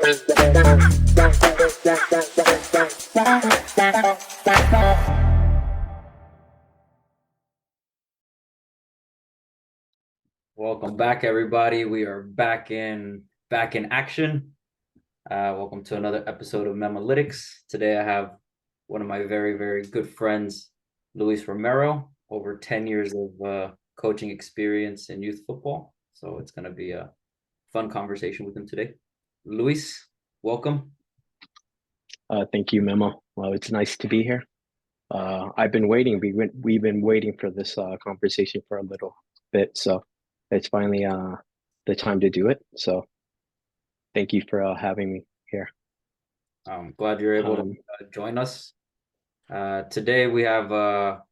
Welcome back, everybody. We are back in action. Welcome to another episode of Memalytics. Today, I have one of my very, very good friends, Luis Romero, over 10 years of coaching experience in youth football. So it's going to be a fun conversation with him today. Luis, welcome. Thank you, Memo. Well, it's nice to be here. I've been waiting. We've been waiting for this conversation for a little bit, so it's finally the time to do it. So thank you for having me here. I'm glad you're able to join us. Today we have a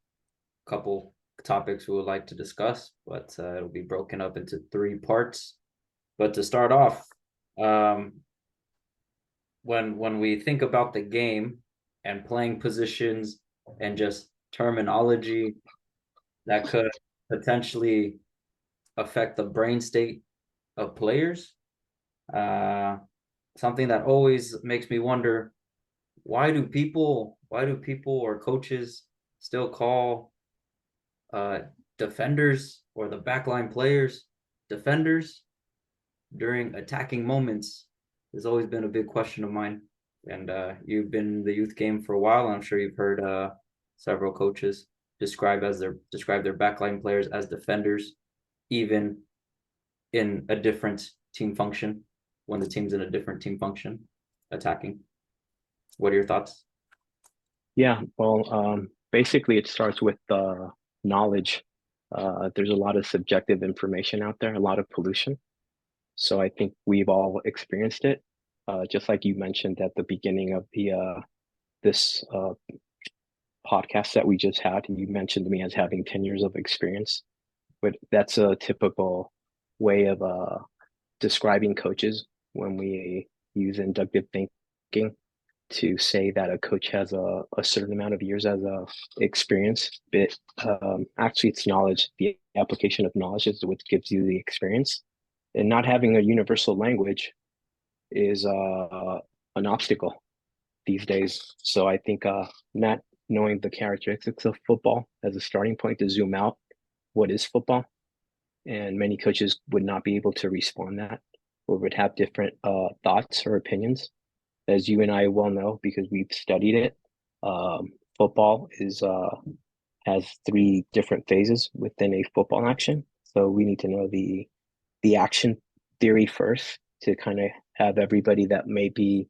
couple topics we would like to discuss, but it'll be broken up into 3 parts. But to start off, when we think about the game and playing positions and just terminology that could potentially affect the brain state of players, something that always makes me wonder, why do people or coaches still call defenders or the backline players defenders during attacking moments? Has always been a big question of mine. And you've been in the youth game for a while, and I'm sure you've heard several coaches describe their backline players as defenders, even in a different team function, when the team's in a different team function attacking. What are your thoughts? Yeah, well, basically it starts with knowledge. There's a lot of subjective information out there, a lot of pollution. So I think we've all experienced it. Just like you mentioned at the beginning of this podcast that we just had, you mentioned me as having 10 years of experience, but that's a typical way of describing coaches when we use inductive thinking to say that a coach has a certain amount of years as a experience. But actually, it's knowledge. The application of knowledge is what gives you the experience. And not having a universal language is an obstacle these days. So I think not knowing the characteristics of football as a starting point to zoom out what is football, and many coaches would not be able to respond that, or would have different thoughts or opinions. As you and I well know, because we've studied it, football has 3 different phases within a football action. So we need to know the action theory first to kind of have everybody that may be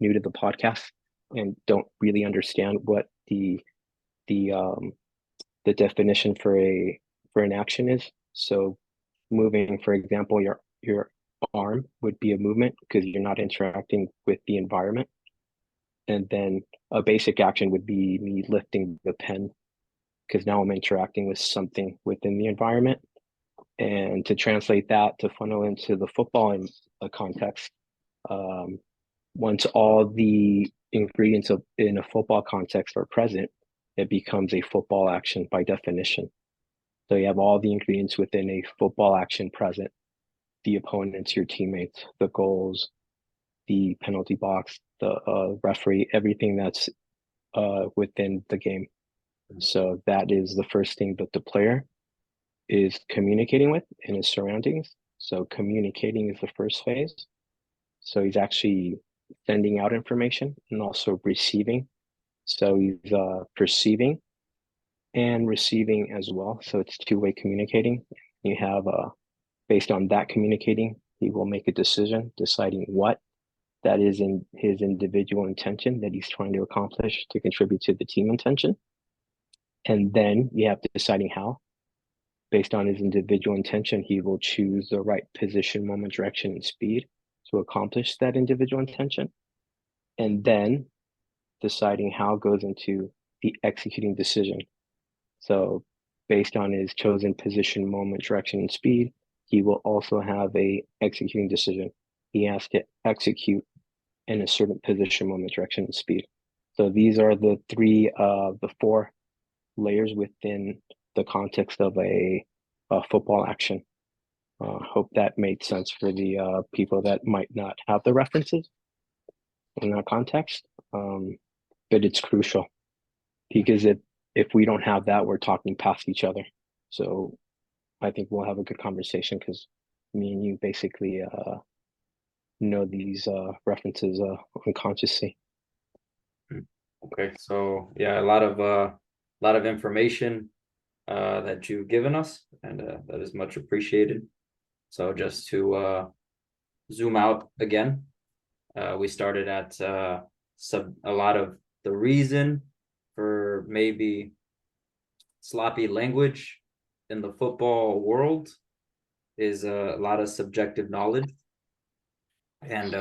new to the podcast and don't really understand what the definition for an action is. So moving, for example, your arm would be a movement because you're not interacting with the environment. And then a basic action would be me lifting the pen because now I'm interacting with something within the environment. And to translate that to funnel into the football in a context, once all the ingredients in a football context are present, it becomes a football action by definition. So you have all the ingredients within a football action present: the opponents, your teammates, the goals, the penalty box, the referee, everything that's within the game. So that is the first thing that the player is communicating with in his surroundings. So communicating is the first phase. So he's actually sending out information and also receiving. So he's perceiving and receiving as well. So it's 2-way communicating. You have based on that communicating, he will make a decision deciding what that is in his individual intention that he's trying to accomplish to contribute to the team intention. And then you have deciding how. Based on his individual intention, he will choose the right position, moment, direction, and speed to accomplish that individual intention. And then deciding how goes into the executing decision. So based on his chosen position, moment, direction, and speed, he will also have a executing decision. He has to execute in a certain position, moment, direction, and speed. So these are the 4 layers within the context of a football action. Hope that made sense for the people that might not have the references. in that context. But it's crucial because if we don't have that, we're talking past each other. So I think we'll have a good conversation because me and you basically know these references unconsciously. Okay, so yeah, a lot of information that you've given us, and that is much appreciated. So just to zoom out again, we started at a lot of the reason for maybe sloppy language in the football world is a lot of subjective knowledge. And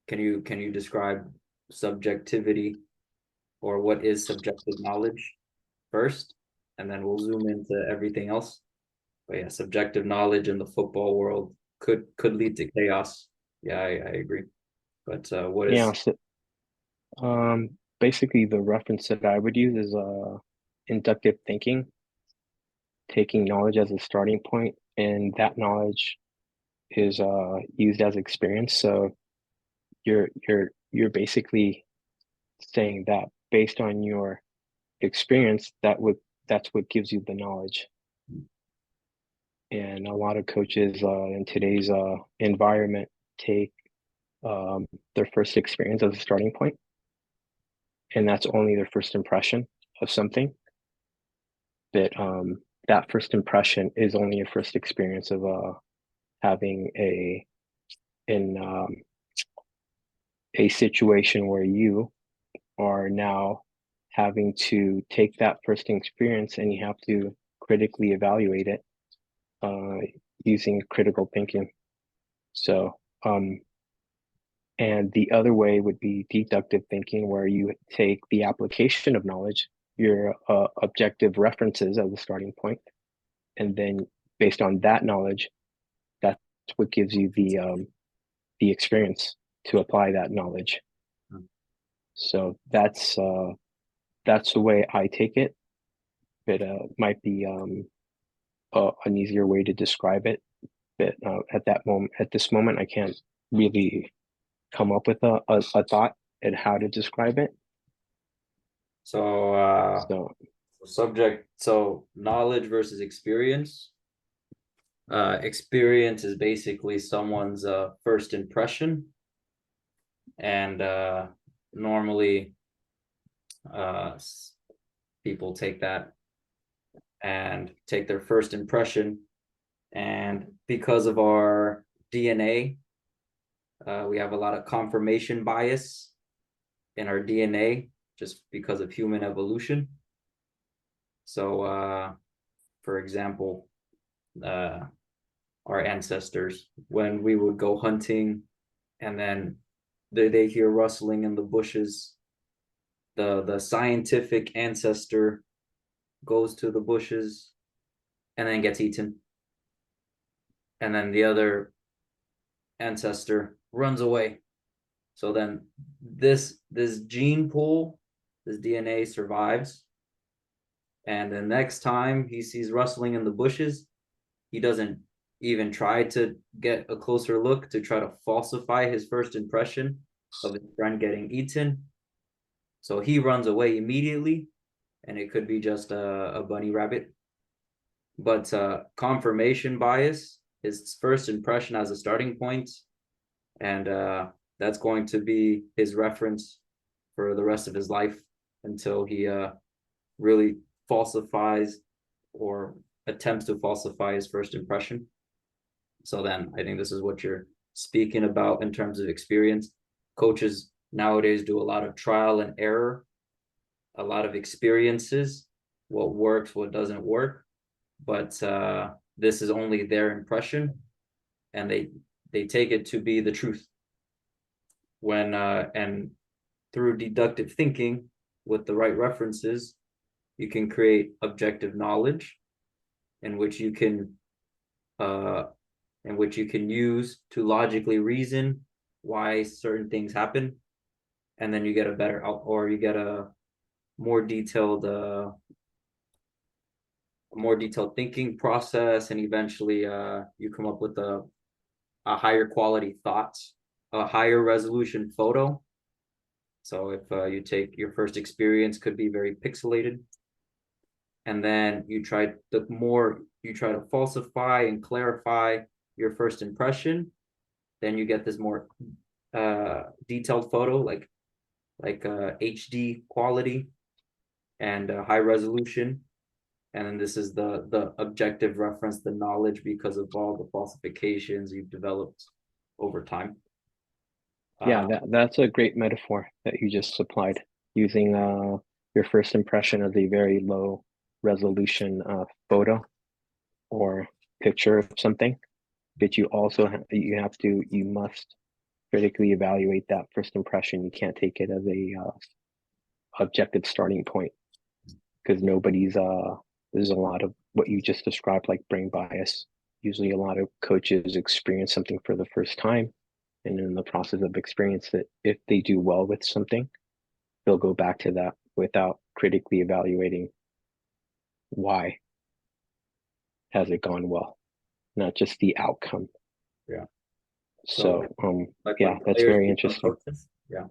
can you describe subjectivity or what is subjective knowledge first, and then we'll zoom into everything else. But yeah, subjective knowledge in the football world could lead to chaos. Yeah, I agree. But what Yeah, is so basically the reference that I would use is inductive thinking, taking knowledge as a starting point, and that knowledge is used as experience. So you're basically saying that based on your experience, that's what gives you the knowledge. And a lot of coaches in today's environment take their first experience as a starting point, and that's only their first impression of something. That that first impression is only a first experience of having in a situation where you are now having to take that first experience and you have to critically evaluate it uh, using critical thinking. So, and the other way would be deductive thinking, where you take the application of knowledge, your objective references as a starting point, and then based on that knowledge, that's what gives you the experience to apply that knowledge. So that's the way I take it. It might be an easier way to describe it, but at this moment, I can't really come up with a thought and how to describe it. so So subject so knowledge versus experience? Experience is basically someone's first impression, and normally uh, people take that and take their first impression, and because of our DNA, we have a lot of confirmation bias in our DNA just because of human evolution. So, for example, uh, our ancestors, when we would go hunting and then they hear rustling in the bushes, the scientific ancestor goes to the bushes and then gets eaten. And then the other ancestor runs away. So then this gene pool, this DNA survives. And the next time he sees rustling in the bushes, he doesn't even try to get a closer look to try to falsify his first impression of his friend getting eaten. So he runs away immediately, and it could be just a bunny rabbit. But confirmation bias, his first impression as a starting point, and that's going to be his reference for the rest of his life until he really falsifies or attempts to falsify his first impression. So then I think this is what you're speaking about in terms of experience. Coaches nowadays do a lot of trial and error, a lot of experiences, what works, what doesn't work. But this is only their impression, and they take it to be the truth. When and through deductive thinking with the right references, you can create objective knowledge in which you can uh, in which you can use to logically reason why certain things happen, and then you get a better out or you get a more detailed thinking process, and eventually you come up with a higher quality thought a higher resolution photo. So if you take your first experience, could be very pixelated, and then you try to falsify and clarify your first impression, then you get this more detailed photo, like HD quality and high resolution. And then this is the objective reference, the knowledge, because of all the falsifications you've developed over time. Yeah, that's a great metaphor that you just supplied, using your first impression as a very low resolution photo or picture of something, but you must critically evaluate that first impression. You can't take it as a objective starting point, because there's a lot of what you just described, like brain bias. Usually a lot of coaches experience something for the first time, and in the process of experience it, if they do well with something, they'll go back to that without critically evaluating why has it gone well, not just the outcome. Yeah. So So like yeah, when that's players very become interesting. coaches, yeah,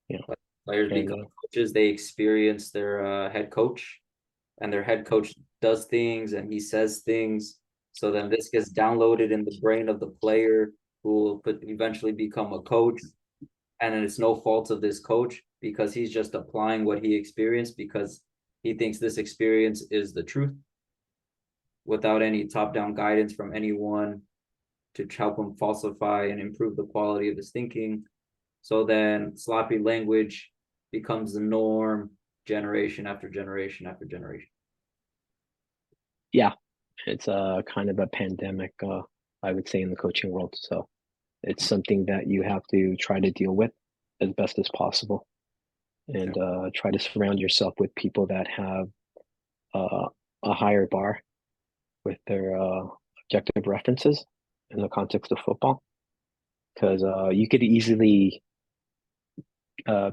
Yeah. like players And become coaches, they experience their head coach, and their head coach does things and he says things. So then this gets downloaded in the brain of the player, who will eventually become a coach. And then it's no fault of this coach, because he's just applying what he experienced, because he thinks this experience is the truth, without any top-down guidance from anyone to help him falsify and improve the quality of his thinking. So then sloppy language becomes the norm, generation after generation after generation. yeah, it's a kind of a pandemic, I would say, in the coaching world. So it's something that you have to try to deal with as best as possible, Yeah. and try to surround yourself with people that have uh, a higher bar with their objective references in the context of football, because you could easily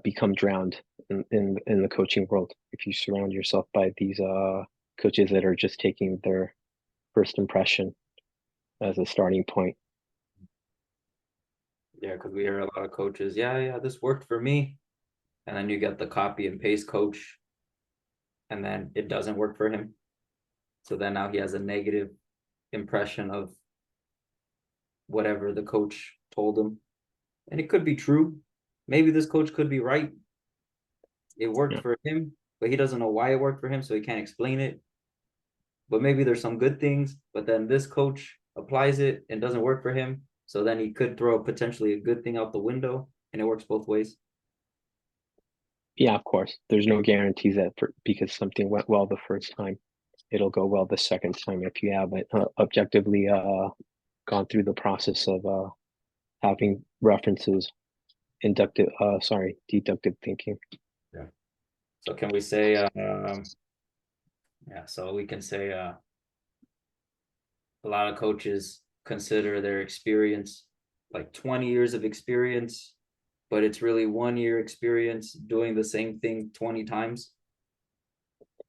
become drowned in the coaching world if you surround yourself by these coaches that are just taking their first impression as a starting point. Yeah, because we hear a lot of coaches, yeah, this worked for me. And then you get the copy and paste coach, and then it doesn't work for him. So then now he has a negative impression of whatever the coach told him. And it could be true. Maybe this coach could be right. It worked Yeah, for him, but he doesn't know why it worked for him, so he can't explain it. But maybe there's some good things, but then this coach applies it and doesn't work for him. So then he could throw potentially a good thing out the window, and it works both ways. yeah, of course. There's no guarantees that because something went well the first time, it'll go well the second time if you have it objectively gone through the process of having references, deductive thinking. Yeah. So can we say, yeah, so we can say a lot of coaches consider their experience like 20 years of experience, but it's really 1 year experience doing the same thing 20 times.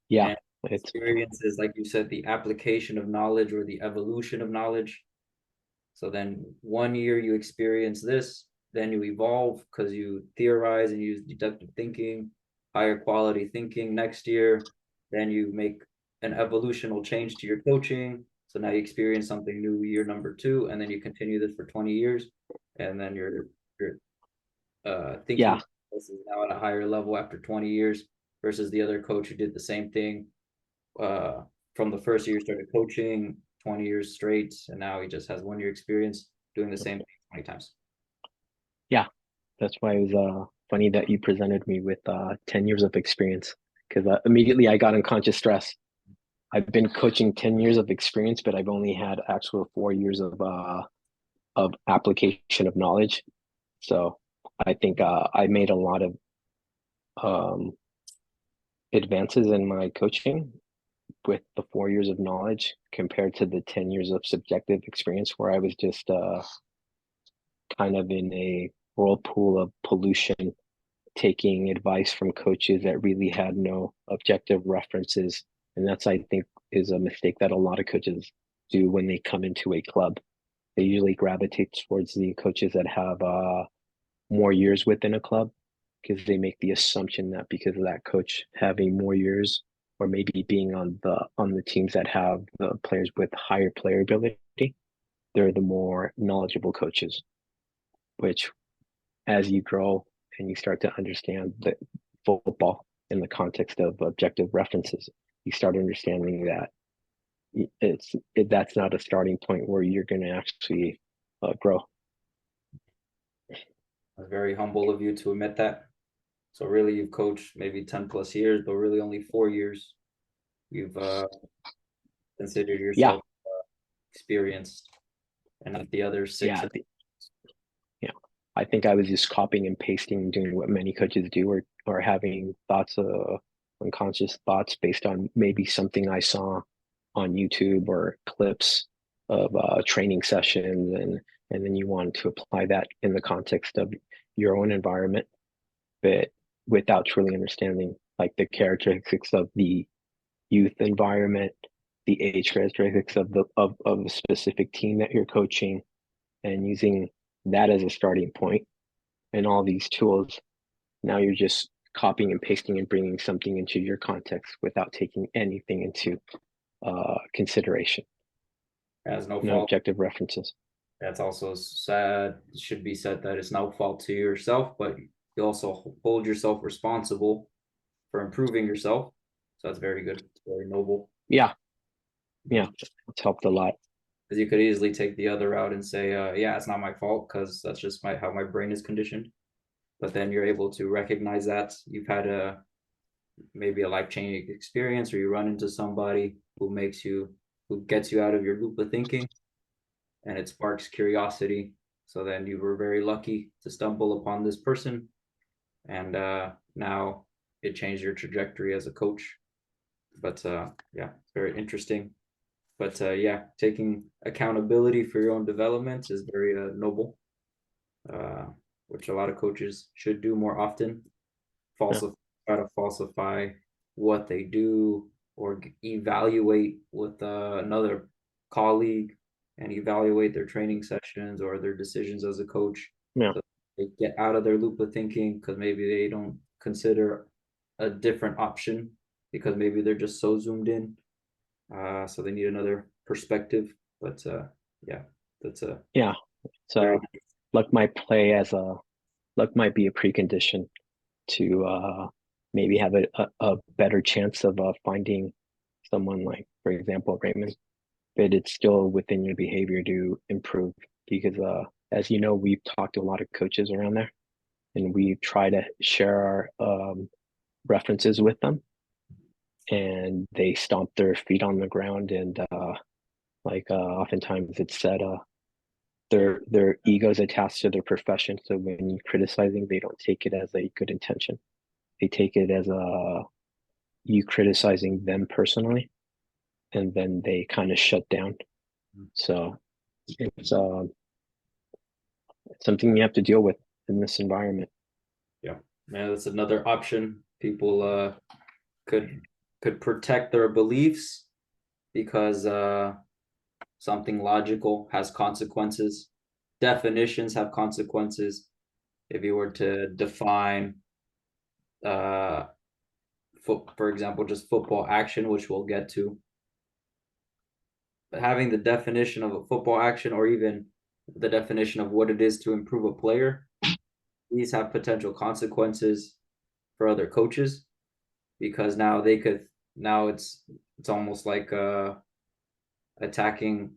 Yeah, And it's experience is, like you said, the application of knowledge or the evolution of knowledge. So then 1 year you experience this, then you evolve because you theorize and use deductive thinking, higher quality thinking. Next year, then you make an evolutional change to your coaching. So now you experience something new year number two, and then you continue this for 20 years. And then your yeah, thinking is now at a higher level after 20 years, versus the other coach who did the same thing uh, from the first year he started coaching 20 years straight, and now he just has 1 year experience doing the same thing 20 times. yeah. That's why it was funny that you presented me with 10 years of experience, because immediately I got unconscious stress. I've been coaching 10 years of experience, but I've only had actual 4 years of application of knowledge. So I think I made a lot of um, advances in my coaching with the 4 years of knowledge compared to the 10 years of subjective experience, where I was just kind of in a whirlpool of pollution, taking advice from coaches that really had no objective references. And that's, I think, is a mistake that a lot of coaches do when they come into a club. they usually gravitate towards the coaches that have more years within a club because they make the assumption that because of that coach having more years or maybe being on the teams that have the players with higher player ability, they're the more knowledgeable coaches, which as you grow and you start to understand the football in the context of objective references, you start understanding that that's not a starting point where you're going to actually grow. Very humble of you to admit that. So really, you've coached maybe 10 plus years, but really only 4 years. You've considered Yeah, yourself experienced, and not the other six. yeah, yeah. I think I was just copying and pasting, doing what many coaches do, or having thoughts, unconscious thoughts based on maybe something I saw on YouTube or clips of training sessions, and then you want to apply that in the context of your own environment, but without truly understanding like the characteristics of the youth environment, the age characteristics of of a specific team that you're coaching, and using that as a starting point and all these tools. Now you're just copying and pasting and bringing something into your context without taking anything into consideration. Has no No fault. objective references. That's also sad. It should be said that it's no fault to yourself, but you also hold yourself responsible for improving yourself. So that's very good. It's very noble. Yeah, yeah, it's helped a lot. Because you could easily take the other route and say, yeah, it's not my fault because that's just how my brain is conditioned. But then you're able to recognize that you've had maybe a life changing experience, or you run into somebody who gets you out of your loop of thinking, and it sparks curiosity. So then you were very lucky to stumble upon this person, and now it changed your trajectory as a coach. But yeah, it's very interesting. But yeah, taking accountability for your own development is very noble, uh, which a lot of coaches should do more often. Yeah, Try to falsify what they do, or evaluate with another colleague and evaluate their training sessions or their decisions as a coach. yeah, So they get out of their loop of thinking because maybe they don't consider a different option because maybe they're just so zoomed in. So they need another perspective. But yeah, that's a yeah. very So luck might play as a luck might be a precondition to maybe have a better chance of finding someone like, for example, Raymond. But it's still within your behavior to improve because, as you know, we've talked to a lot of coaches around there, and we try to share our references with them, and they stomp their feet on the ground, and oftentimes it's said their egos attached to their profession. So when you're criticizing, they don't take it as a good intention. They take it as you criticizing them personally, and then they kind of shut down. So it's something you have to deal with in this environment. yeah, man. That's another option. People could could protect their beliefs because something logical has consequences. Definitions have consequences. If you were to define, uh, for example, just football action, which we'll get to, but having the definition of a football action, or even the definition of what it is to improve a player, these have potential consequences for other coaches because now it's almost like attacking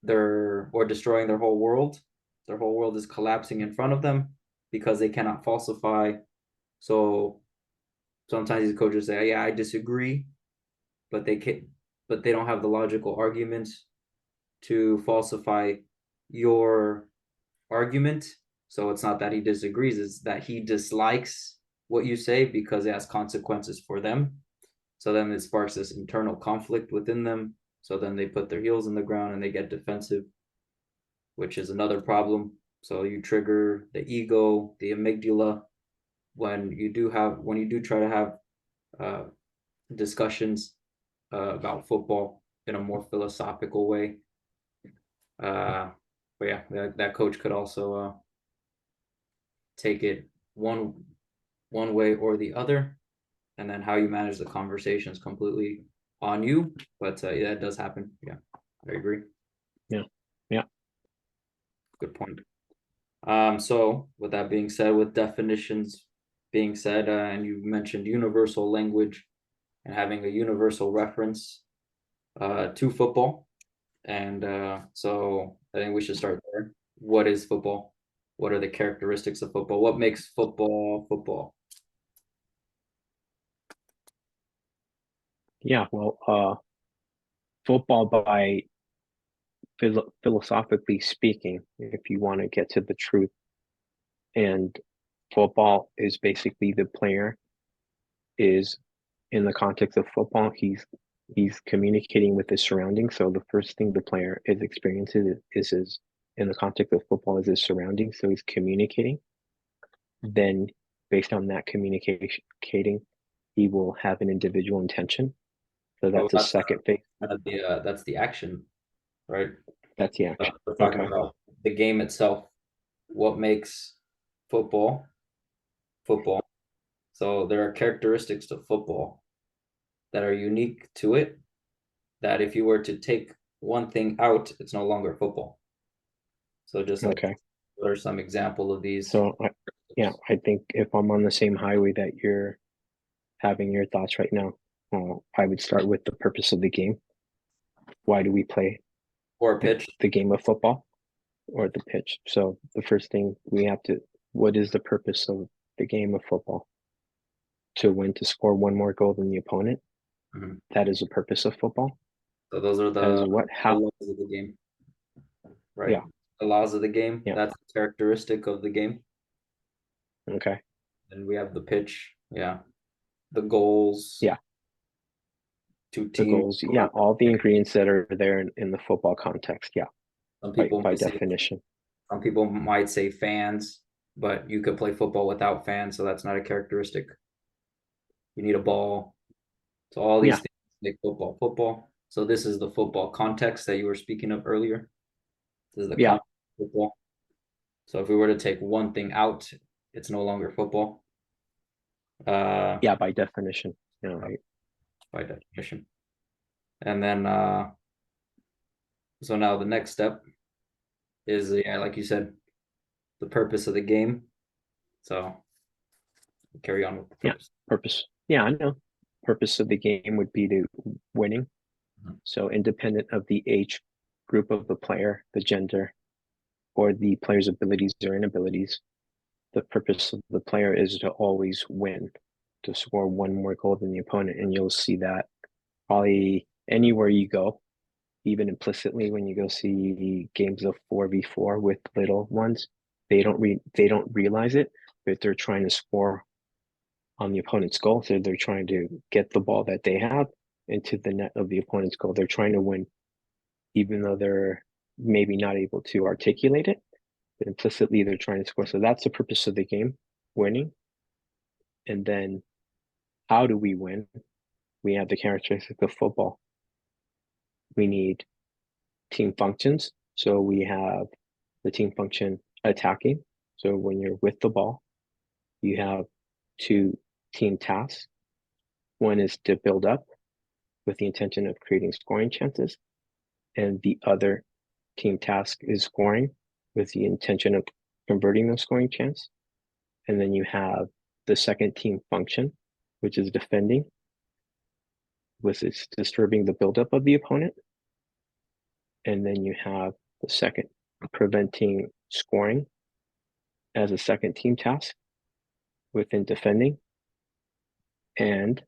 their or destroying their whole world. Their whole world is collapsing in front of them because they cannot falsify. So sometimes these coaches say, "Yeah, I disagree," but they don't have the logical arguments to falsify your argument. So it's not that he disagrees; it's that he dislikes what you say because it has consequences for them. So then it sparks this internal conflict within them. So then they put their heels in the ground and they get defensive, which is another problem. So you trigger the ego, the amygdala when you do try to have uh, discussions about football in a more philosophical way. Uh, but yeah, that coach could also take it one way or the other, and then how you manage the conversation is completely on you. But yeah, it does happen. Yeah, I agree. Yeah. Yeah. Good point. So with that being said, with definitions being said, and you mentioned universal language and having a universal reference to football, and so I think we should start there. What is football? What are the characteristics of football? What makes football football? Yeah. Well, football by philosophically speaking, if you want to get to the truth, and football is basically the player is in the context of football, he's communicating with his surroundings. So the first thing the player is experiencing is his in the context of football is his surroundings. So he's communicating. Then based on that communicating, he will have an individual intention. So Well, that's a second phase. that's the action, right? That's the action. We're talking Okay. about the game itself. What makes football football? So there are characteristics to football that are unique to it. That if you were to take one thing out, it's no longer football. So just like Okay. what are some example of these? So yeah, I think if I'm on the same highway that you're having your thoughts right now, I would start with the purpose of the game. Why do we play Or a pitch. the game of football or the pitch? So the first thing we have to, what is the purpose of the game of football? To win, to score one more goal than the opponent. Mhm. That is the purpose of football. So those are That is what, the how, laws of the game, right? yeah, The laws of the game. yeah, That's a characteristic of the game. okay, And we have the pitch. Yeah. The goals, yeah, two the teams. goals, yeah, all the ingredients that are there in the football context, yeah, Some by, people by might say definition. some people might say fans, but you could play football without fans, so that's not a characteristic. You need a ball. So all these Yeah, things make football football. So this is the football context that you were speaking of earlier. This is the yeah, context of football. So if we were to take one thing out, it's no longer football. Uh, yeah, by definition, you know, right? by definition. And then so now the next step is yeah, like you said, the purpose of the game. So carry on with the Yeah, purpose. purpose. Yeah, I know. Purpose of the game would be to winning. Mhm. So independent of the age group of the player, the gender, or the player's abilities or inabilities, the purpose of the player is to always win, to score one more goal than the opponent. And you'll see that probably anywhere you go, even implicitly when you go see games of 4v4 with little ones, they don't realize it, but they're trying to score on the opponent's goal. So they're trying to get the ball that they have into the net of the opponent's goal. They're trying to win, even though they're maybe not able to articulate it, but implicitly they're trying to score. So that's the purpose of the game, winning. And then how do we win? We have the characteristic of football. We need team functions. So we have the team function attacking. So when you're with the ball, you have two team tasks. One is to build up with the intention of creating scoring chances, and the other team task is scoring with the intention of converting those scoring chance. And then you have the second team function, which is defending, which is disturbing the buildup of the opponent. And then you have the second, preventing scoring as a second team task within defending. And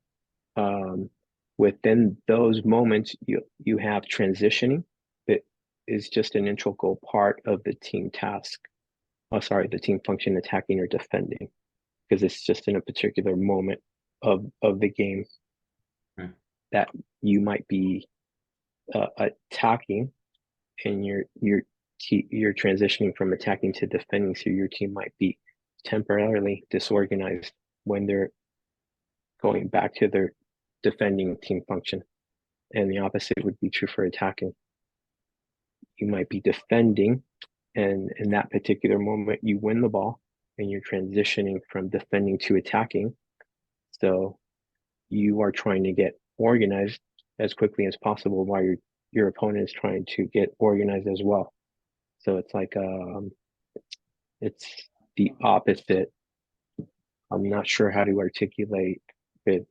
within those moments, you have transitioning that is just an integral part of the team task. Oh, sorry, the team function attacking or defending, because it's just in a particular moment of the game Hmm. that you might be attacking, and you're transitioning from attacking to defending. So your team might be temporarily disorganized when they're going back to their defending team function, and the opposite would be true for attacking. You might be defending And in that particular moment, you win the ball and you're transitioning from defending to attacking. So you are trying to get organized as quickly as possible while your opponent is trying to get organized as well. So it's like it's the opposite. I'm not sure how to articulate it.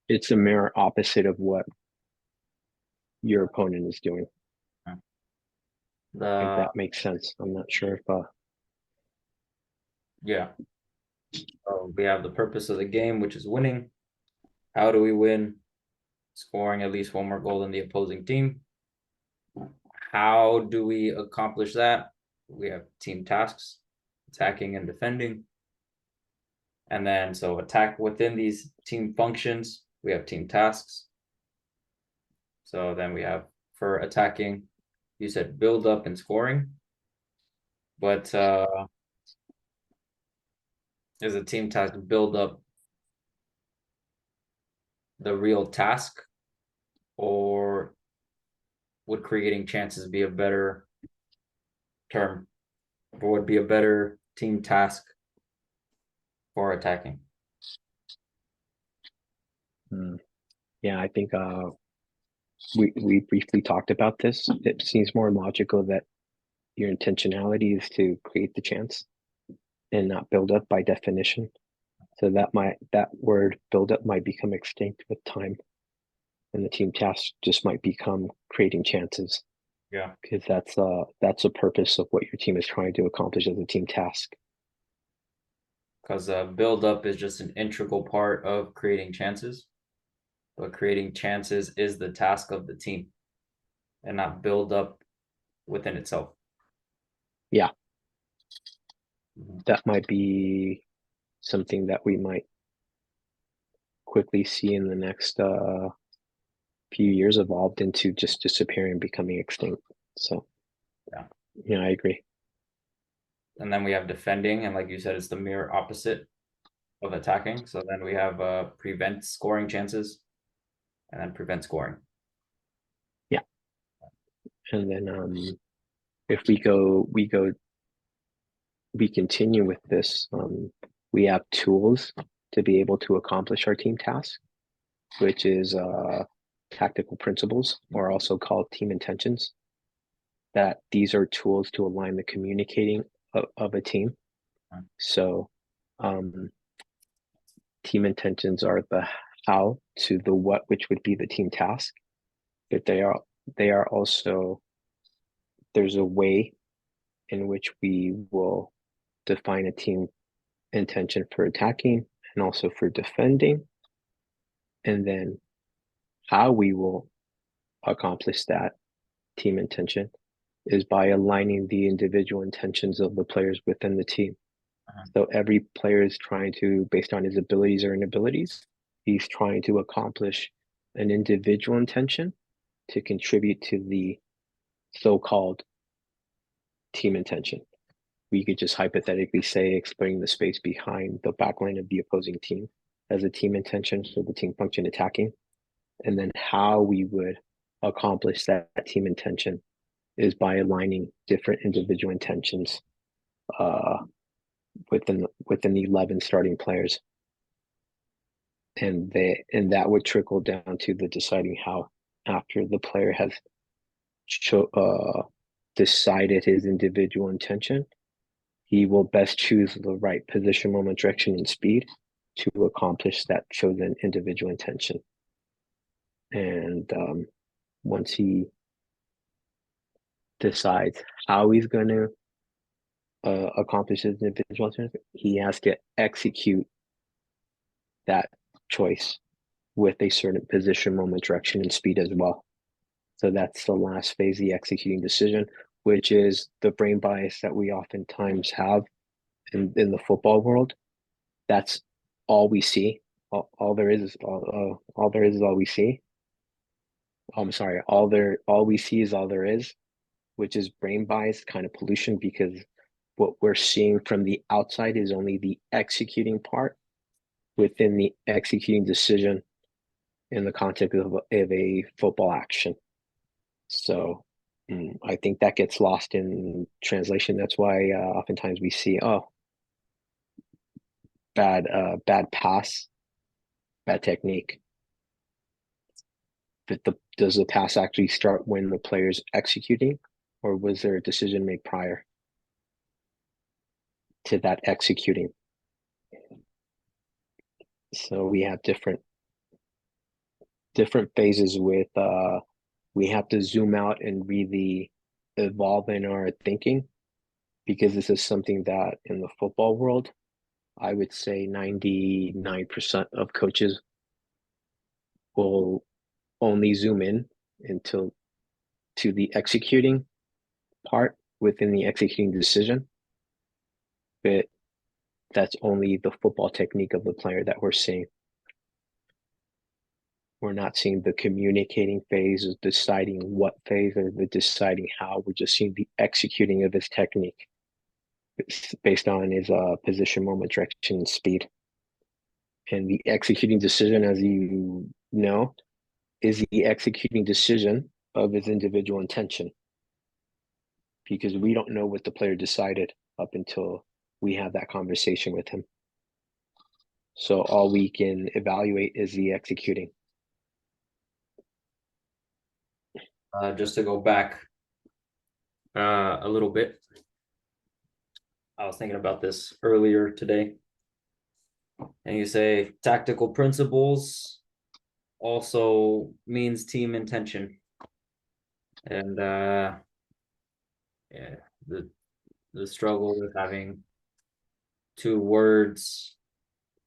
It's a mirror opposite of what your opponent is doing, if The that makes sense. I'm not sure if Yeah. So we have the purpose of the game, which is winning. How do we win? Scoring at least one more goal than the opposing team. How do we accomplish that? We have team tasks, attacking and defending. And then, so attack within these team functions, we have team tasks. So then we have for attacking, you said build up and scoring. But is a team task build up the real task, or would creating chances be a better term, or would be a better team task for attacking? yeah, I think we briefly talked about this. It seems more logical that your intentionality is to create the chance and not build up by definition. So that word build up might become extinct with time, and the team task just might become creating chances, Yeah, because that's the purpose of what your team is trying to accomplish as a team task. because build up is just an integral part of creating chances, but creating chances is the task of the team and not build up within itself. Yeah, Mhm. that might be something that we might quickly see in the next few years evolved into just disappearing and becoming extinct. So Yeah. yeah, I agree. And then we have defending, and like you said, it's the mirror opposite of attacking. So then we have prevent scoring chances and then prevent scoring. Yeah, and then if we continue with this, we have tools to be able to accomplish our team task, which is tactical principles, or also called team intentions. That these are tools to align the communicating of a team. So um, team intentions are the how to the what, which would be the team task. But they are also, there's a way in which we will define a team intention for attacking and also for defending, and then how we will accomplish that team intention is by aligning the individual intentions of the players within the team. So every player is trying to, based on his abilities or inabilities, he's trying to accomplish an individual intention to contribute to the so-called team intention. We could just hypothetically say exploring the space behind the backline of the opposing team as a team intention for the team function attacking. And then how we would accomplish that team intention is by aligning different individual intentions uh, within the 11 starting players. And that would trickle down to the deciding how, after the player has decided his individual intention, he will best choose the right position, moment, direction, and speed to accomplish that chosen individual intention. And once he decides how he's going to accomplish his individual intention, he has to execute that choice with a certain position, moment, direction, and speed as well. So that's the last phase, the executing decision, which is the brain bias that we oftentimes have in the football world. That's all we see. All there is all there is all we see. I'm sorry, all we see is all there is, which is brain bias kind of pollution, because what we're seeing from the outside is only the executing part within the executing decision in the context of a football action. So I think that gets lost in translation. That's why oftentimes we see, oh, bad pass, bad technique. But does the pass actually start when the player's executing, or was there a decision made prior to that executing? So we have different phases with we have to zoom out and really evolve in our thinking, because this is something that in the football world, I would say 99% of coaches will only zoom in until to the executing part within the executing decision. But that's only the football technique of the player that we're seeing. We're not seeing the communicating phase, or deciding what phase, or the deciding how. We're just seeing the executing of his technique based on his position, moment, direction, and speed. And the executing decision, as you know, is the executing decision of his individual intention, because we don't know what the player decided up until we have that conversation with him. So all we can evaluate is the executing. Just to go back a little bit, I was thinking about this earlier today, and you say tactical principles also means team intention, and yeah, the struggle with having two words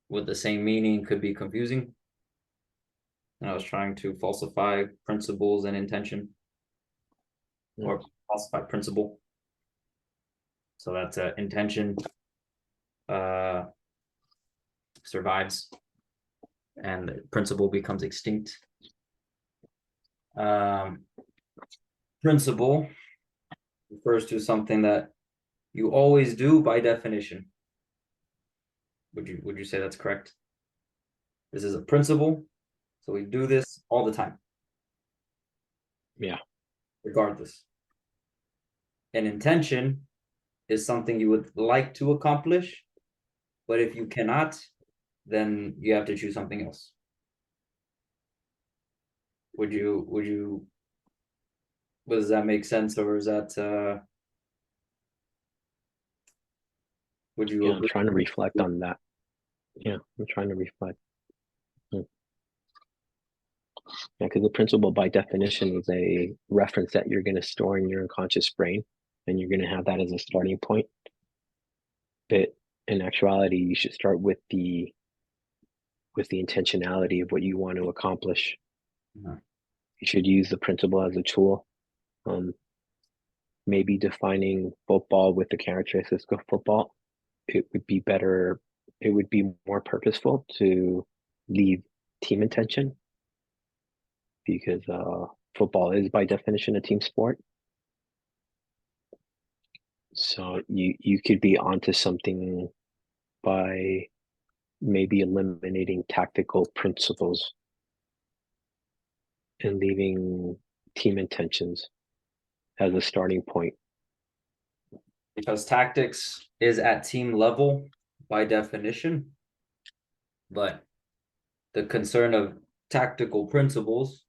with the same meaning could be confusing. And I was trying to falsify principles and intention, or falsify principle. So that's intention survives, and the principle becomes extinct. Principle refers to something that you always do by definition. Would you say that's correct? This is a principle, so we do this all the time. Yeah. Regardless. An intention is something you would like to accomplish, but if you cannot, then you have to choose something else. Does that make sense, or is that would you Yeah, I'm agree? trying to reflect on that. Yeah, I'm trying to reflect. Yeah, because the principle by definition is a reference that you're going to store in your unconscious brain, and you're going to have that as a starting point. But in actuality, you should start with the intentionality of what you want to accomplish. Mhm. You should use the principle as a tool. Maybe defining football with the characteristics of football, it would be better. It would be more purposeful to leave team intention, because football is by definition a team sport. So you could be onto something by maybe eliminating tactical principles and leaving team intentions as a starting point. Because tactics is at team level by definition, but the concern of tactical principles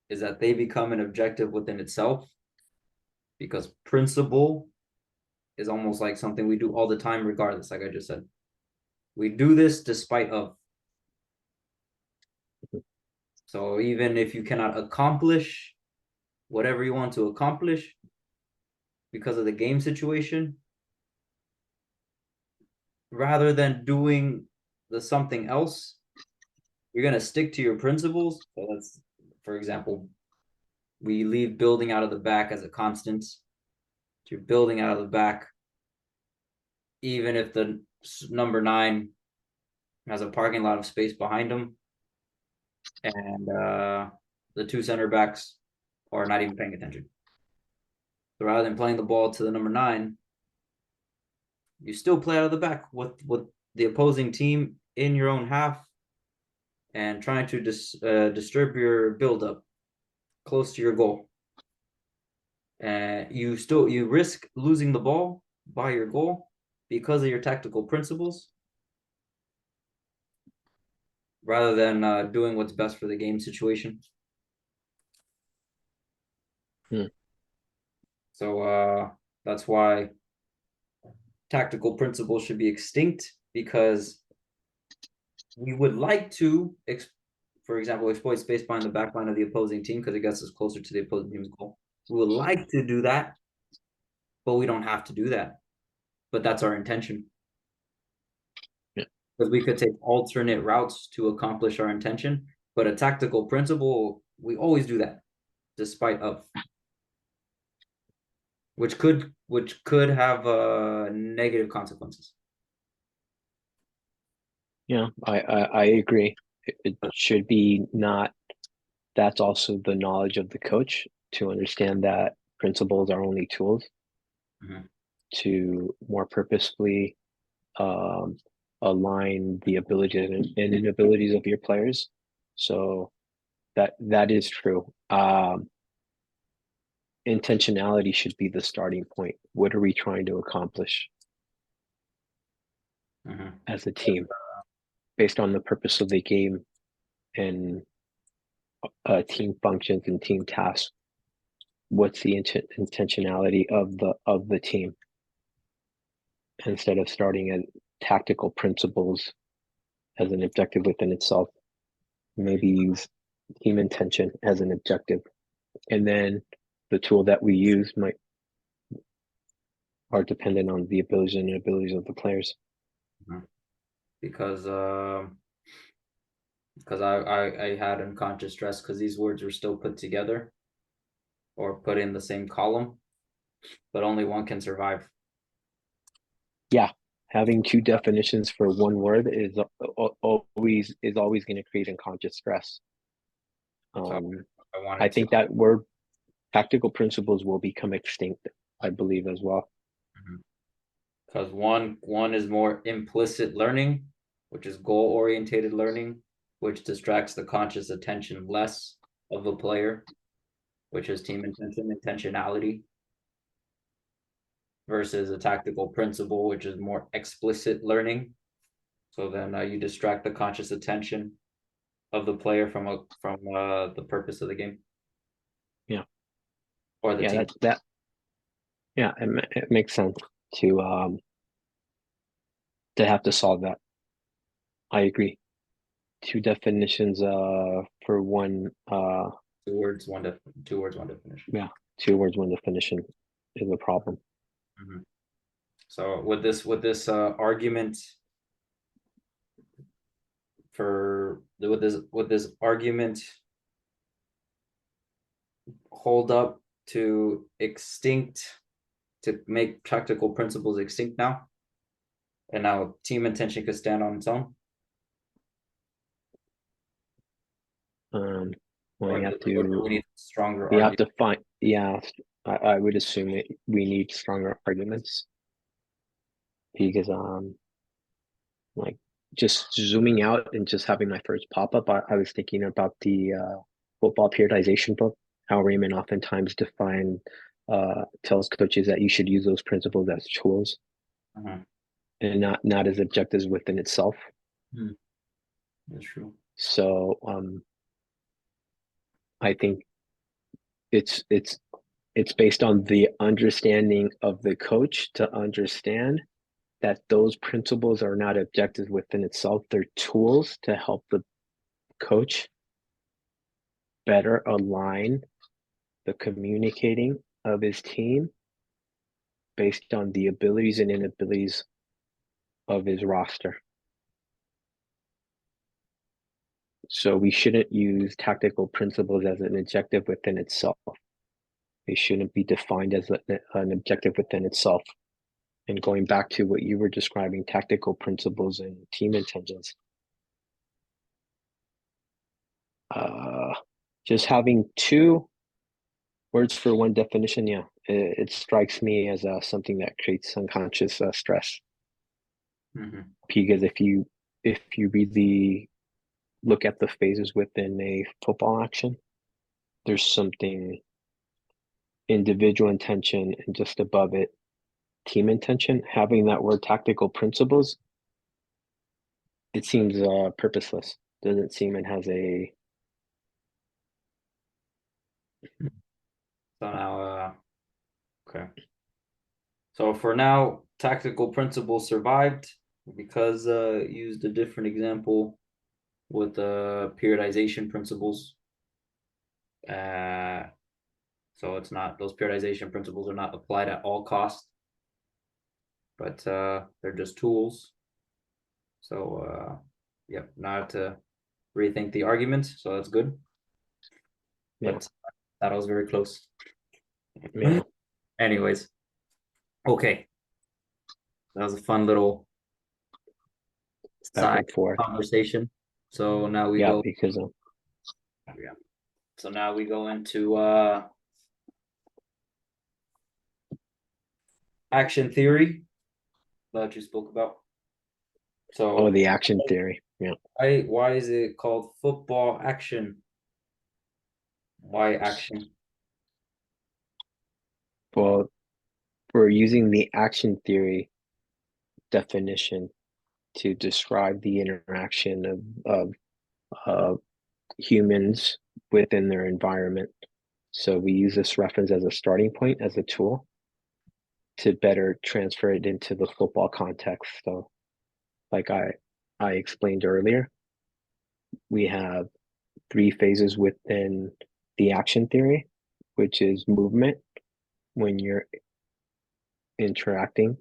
is that they become an objective within itself, because principle is almost like something we do all the time regardless, like I just said. We do this despite of. So even if you cannot accomplish whatever you want to accomplish because of the game situation, rather than doing the something else, you're going to stick to your principles. So that's, for example, we leave building out of the back as a constant. You're building out of the back, even if the number 9 has a parking lot of space behind him, and the 2 center backs are not even paying attention. So rather than playing the ball to the number 9, you still play out of the back with the opposing team in your own half, and trying to disturb your build up close to your goal. and you risk losing the ball by your goal because of your tactical principles rather than doing what's best for the game situation. Hmm. So that's why tactical principles should be extinct because we would like to, for example, exploit space behind the backline of the opposing team because it gets us closer to the opposing team's goal. We would like to do that, but we don't have to do that. But that's our intention Yeah. because we could take alternate routes to accomplish our intention. But a tactical principle, we always do that, despite of which could have negative consequences. Yeah, I agree. It should be not. That's also the knowledge of the coach to understand that principles are only tools Mhm. to more purposefully um, align the abilities and inabilities of your players. So that is true. Intentionality should be the starting point. What are we trying to accomplish Mhm. as a team based on the purpose of the game and team functions and team tasks? What's the intentionality of the team instead of starting at tactical principles as an objective within itself? Maybe use team intention as an objective, and then the tool that we use might are dependent on the abilities and abilities of the players. Mhm. Because I had unconscious stress because these words were still put together or put in the same column, but only one can survive. Yeah, having two definitions for one word is always going to create unconscious stress. So Um, I I wanted to think that word tactical principles will become extinct. I believe as well. because one is more implicit learning, which is goal orientated learning, which distracts the conscious attention less of a player, which is team intentionality, versus a tactical principle, which is more explicit learning. So then you distract the conscious attention of the player from the purpose of the game Yeah, or the yeah, team. that yeah, it makes sense to have to solve that. I agree. Two definitions for one 2 words, 2 words, one definition. yeah, two words, one definition is a problem. Mm-hmm. So with this argument with this argument hold up to extinct to make practical principles extinct now, and now team intention could stand on its own, Well, or do we need stronger you have argument? to find, yeah, I would assume that we need stronger arguments because like just zooming out and just having my first pop-up, I was thinking about the football periodization book, how Raymond oftentimes tells coaches that you should use those principles as tools Uh-huh. and not as objectives within itself. Hmm. That's true. So I think it's it's it's based on the understanding of the coach to understand that those principles are not objectives within itself. They're tools to help the coach better align the communicating of his team based on the abilities and inabilities of his roster. So we shouldn't use tactical principles as an objective within itself. They shouldn't be defined as an objective within itself. And going back to what you were describing, tactical principles and team intentions, uh, just having two words for one definition, yeah, it strikes me as something that creates unconscious stress. Mm-hmm. Because if you really look at the phases within a football action, there's something individual intention, and just above it, team intention, having that word tactical principles, it seems purposeless. Doesn't seem it has a So now, okay. So for now, tactical principles survived because used a different example with periodization principles. Uh, so it's not, those periodization principles are not applied at all costs, but they're just tools. So yeah, now I have to rethink the argument. So that's good. yeah, But that was very close. yeah, Anyways, okay. That was a fun little back side and forth. conversation. So now we Yeah, go, because yeah. So now we go into action theory that you spoke about. oh, So the action theory. Yeah. why is it called football action? Why action? Well, we're using the action theory definition to describe the interaction of humans within their environment. So we use this reference as a starting point, as a tool to better transfer it into the football context. So, like I explained earlier, we have three phases within the action theory, which is movement when you're interacting,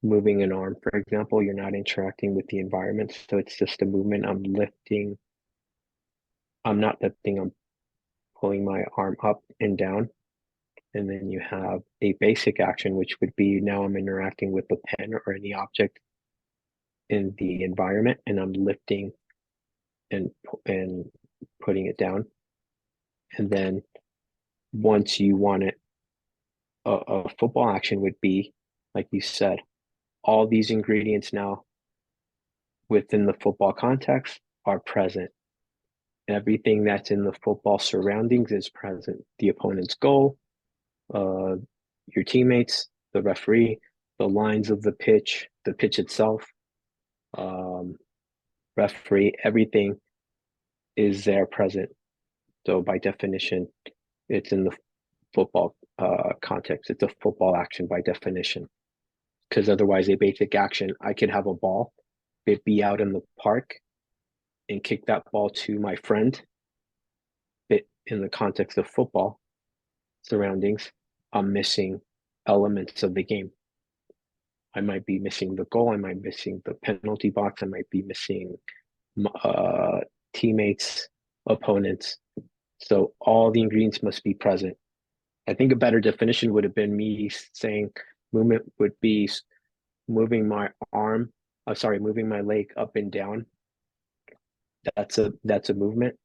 moving an arm, for example, you're not interacting with the environment. So it's just a movement. I'm not lifting, I'm pulling my arm up and down. And then you have a basic action, which would be now I'm interacting with the pen or any object in the environment, and I'm lifting and and putting it down. And then once you want it, a football action would be, like you said, all these ingredients now within the football context are present. Everything that's in the football surroundings is present. The opponent's goal, uh, your teammates, the referee, the lines of the pitch itself, um, referee, everything is there present. So by definition, it's in the football context. It's a football action by definition. Because otherwise, a basic action, I could have a ball, it be out in the park, and kick that ball to my friend. But in the context of football surroundings, I'm missing elements of the game. I might be missing the goal. I might be missing the penalty box. I might be missing uh, teammates, opponents. So all the ingredients must be present. I think a better definition would have been me saying movement would be moving my arm, moving my leg up and down. That's a movement.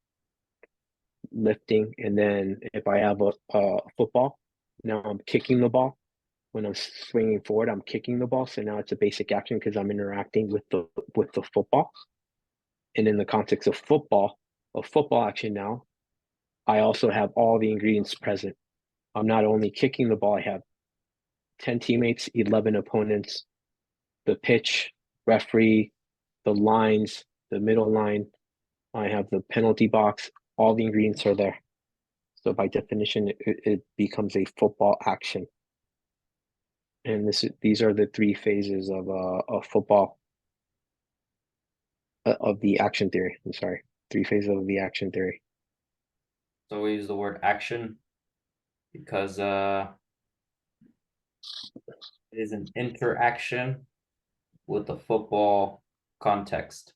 Lifting, and then if I have a football, now I'm kicking the ball. When I'm swinging forward, I'm kicking the ball. So now it's a basic action because I'm interacting with the football. And in the context of football action now, I also have all the ingredients present. I'm not only kicking the ball, I have 10 teammates, 11 opponents, the pitch, referee, the lines, the middle line. I have the penalty box. All the ingredients are there. So by definition, it becomes a football action. And these are the three phases of football of the action theory. I'm sorry, three phases of the action theory. So we use the word action because it is an interaction with the football context.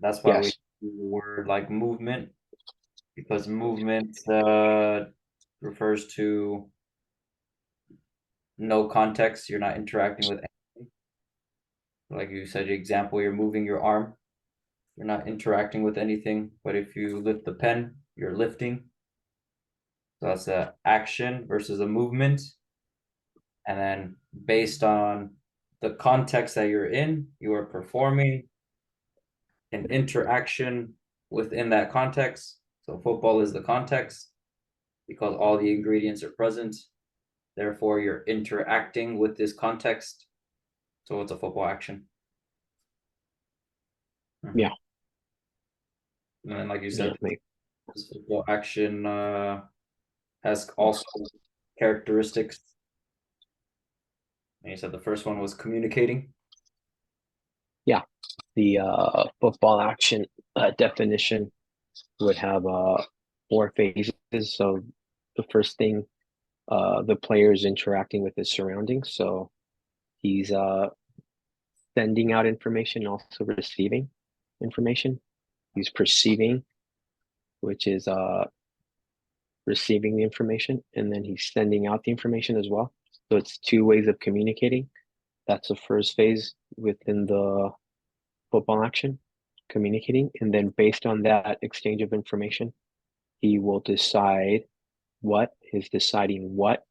That's why we Yes, use the word like movement, because movement refers to no context. You're not interacting with anything. Like you said, example, you're moving your arm. You're not interacting with anything. But if you lift the pen, you're lifting. So that's an action versus a movement. And then based on the context that you're in, you are performing an interaction within that context. So football is the context. because all the ingredients are present. Therefore, you're interacting with this context. So it's a football action. Yeah. And then, like you Yeah. said, this football action has also characteristics. And you said the first one was communicating. Yeah. The football action definition would have 4 phases. So the first thing, the player is interacting with his surroundings. So he's sending out information, also receiving information. He's perceiving, which is receiving the information, and then he's sending out the information as well. So it's 2 ways of communicating. That's the first phase within the football action, communicating. And then based on that exchange of information, he will decide what, his deciding what,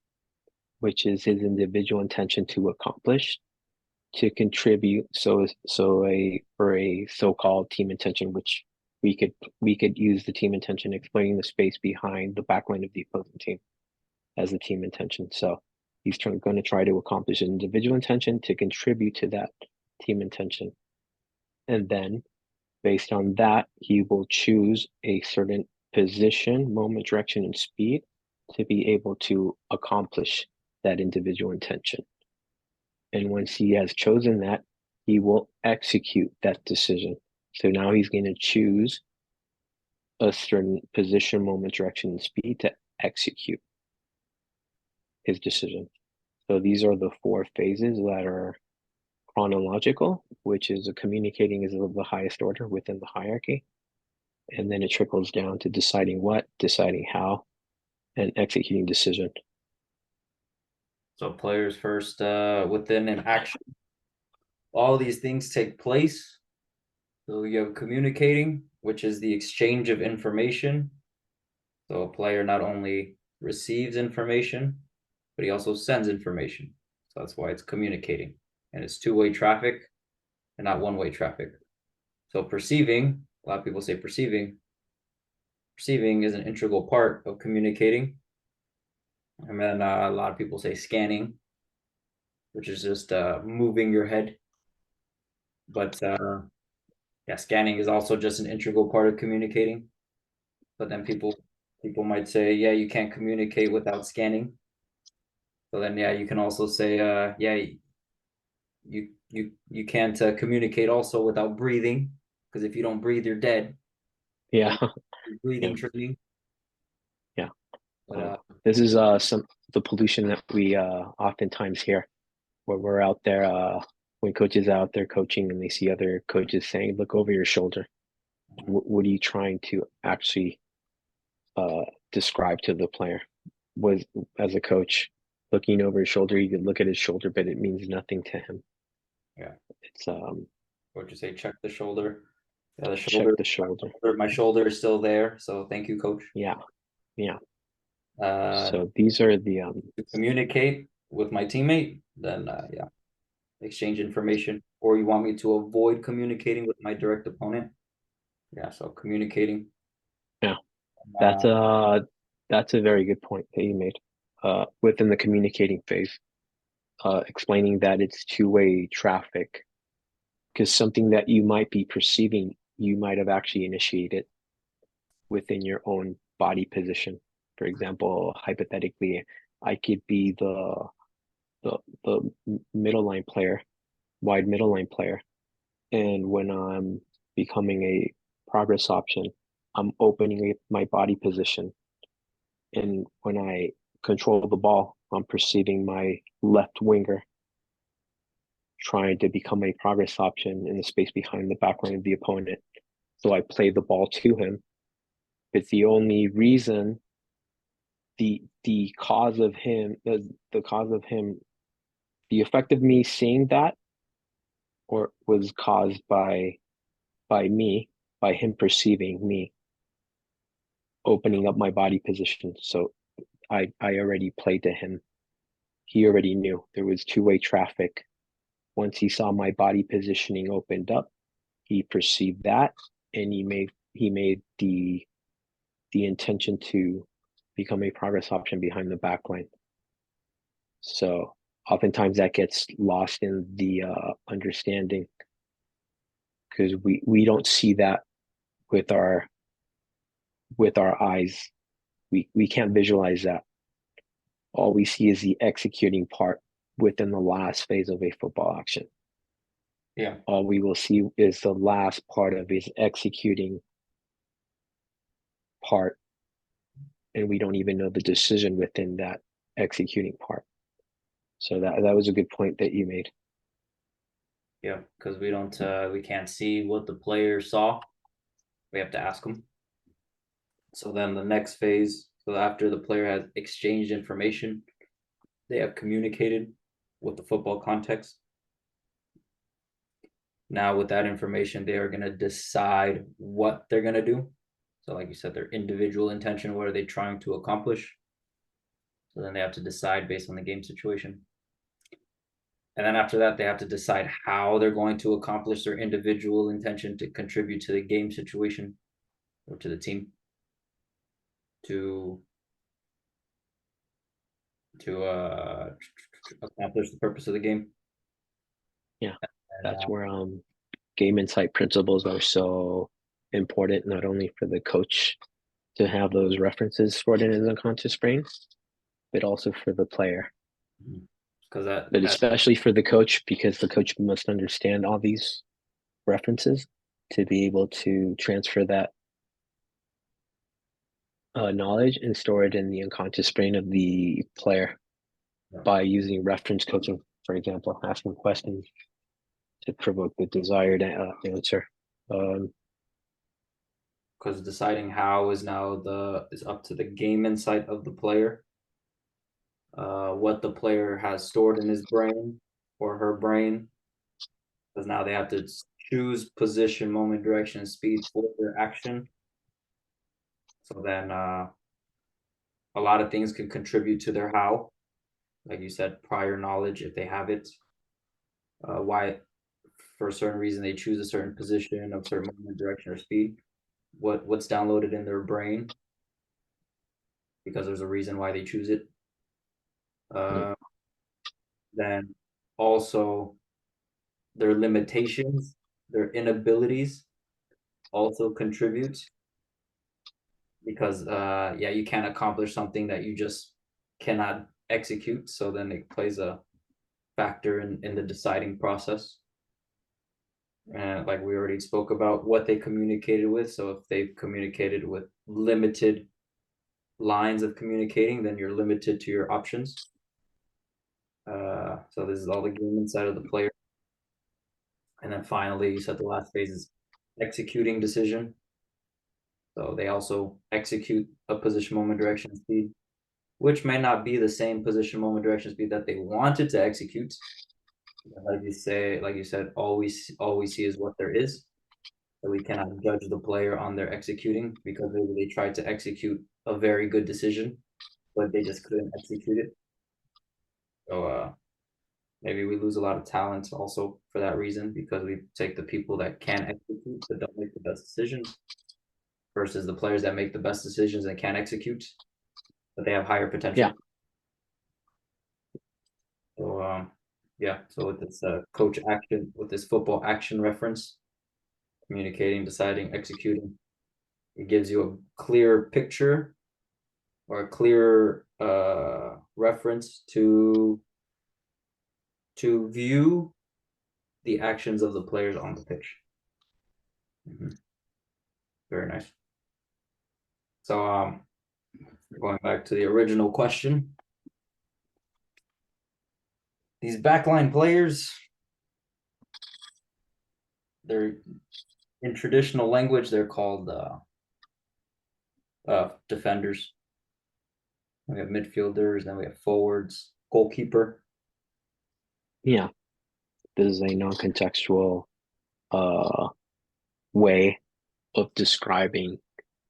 which is his individual intention to accomplish, to contribute. So a for a so-called team intention, which we could use the team intention explaining the space behind the backline of the opposing team as the team intention. So he's going to try to accomplish an individual intention to contribute to that team intention. And then based on that, he will choose a certain position, moment, direction, and speed to be able to accomplish that individual intention. And once he has chosen that, he will execute that decision. So now he's going to choose a certain position, moment, direction, and speed to execute his decision. So these are the 4 phases that are chronological, which is communicating is of the highest order within the hierarchy. And then it trickles down to deciding what, deciding how, and executing decision. So players first within an action. All these things take place. So you have communicating, which is the exchange of information. So a player not only receives information, but he also sends information. So that's why it's communicating. And it's two-way traffic and not one-way traffic. So perceiving, a lot of people say perceiving. Perceiving is an integral part of communicating. And then a lot of people say scanning, which is just moving your head. But yeah, scanning is also just an integral part of communicating. But then people might say, yeah, you can't communicate without scanning. So then yeah, you can also say, yeah, you can't communicate also without breathing, because if you don't breathe, you're dead. So Yeah, yeah, breathing training. yeah. But This is some the pollution that we oftentimes hear, where we're out there when coaches are out there coaching and they see other coaches saying, "Look over your shoulder." What are you trying to actually uh, describe to the player? Was as a coach looking over his shoulder, you could look at his shoulder, but it means nothing to him. yeah, It's what would you say? Check the shoulder. Yeah, the check shoulder. the shoulder. My shoulder is still there. So thank you, coach. Yeah, yeah. Uh, So these are the to communicate with my teammate, then yeah, exchange information. Or you want me to avoid communicating with my direct opponent? Yeah, so communicating. yeah. Uh, That's a that's a very good point that you made. Within the communicating phase, explaining that it's two-way traffic, because something that you might be perceiving, you might have actually initiated within your own body position. For example, hypothetically, I could be the the middle line player, wide middle line player, and when I'm becoming a progress option, I'm opening my body position, and when I control the ball, I'm perceiving my left winger trying to become a progress option in the space behind the backline of the opponent. So I play the ball to him. It's the only reason the cause of him the cause of him the effect of me seeing that or was caused by me, by him perceiving me opening up my body position. So I already played to him. He already knew there was two-way traffic. Once he saw my body positioning opened up, he perceived that and he made the intention to become a progress option behind the backline. So oftentimes that gets lost in the understanding because we don't see that with our eyes. We can't visualize that. All we see is the executing part within the last phase of a football action. Yeah. All we will see is the last part of his executing part, and we don't even know the decision within that executing part. So that was a good point that you made. Yeah, because we can't see what the player saw. We have to ask them. So then the next phase, so after the player has exchanged information, they have communicated with the football context. Now, with that information, they are going to decide what they're going to do. So, like you said, their individual intention, what are they trying to accomplish? So then they have to decide based on the game situation. And then after that, they have to decide how they're going to accomplish their individual intention to contribute to the game situation or to the team to to accomplish the purpose of the game. Yeah, And that's where game insight principles are so important, not only for the coach to have those references stored in his unconscious brain, but also for the player. because But especially for the coach, because the coach must understand all these references to be able to transfer that knowledge and store it in the unconscious brain of the player by using reference coaching, for example, asking questions to provoke the desired answer. because deciding how is now the is up to the game insight of the player. What the player has stored in his brain or her brain, because now they have to choose position, moment, direction, and speed for their action. So then a lot of things can contribute to their how. Like you said, prior knowledge, if they have it, why for a certain reason they choose a certain position of certain moment, direction, or speed. What's downloaded in their brain because there's a reason why they choose it. yeah, Uh, then also their limitations, their inabilities also contribute because yeah, you can't accomplish something that you just cannot execute. So then it plays a factor in the deciding process. And like we already spoke about what they communicated with. So if they've communicated with limited lines of communicating, then you're limited to your options. So this is all the game inside of the player. And then finally, you said the last phase is executing decision. So they also execute a position, moment, direction, speed, which may not be the same position, moment, direction, speed that they wanted to execute. Like you said, all we see is what there is. So we cannot judge the player on their executing because maybe they tried to execute a very good decision, but they just couldn't execute it. So maybe we lose a lot of talent also for that reason because we take the people that can execute but don't make the best decisions versus the players that make the best decisions and can execute, but they have higher yeah, potential. So yeah, so with this coach action, with this football action reference, communicating, deciding, executing, it gives you a clear picture or a clear reference to view the actions of the players on the pitch. Very nice. So going back to the original question, these backline players, they're in traditional language, they're called defenders. We have midfielders, then we have forwards, goalkeeper. yeah. This is a non-contextual uh, way of describing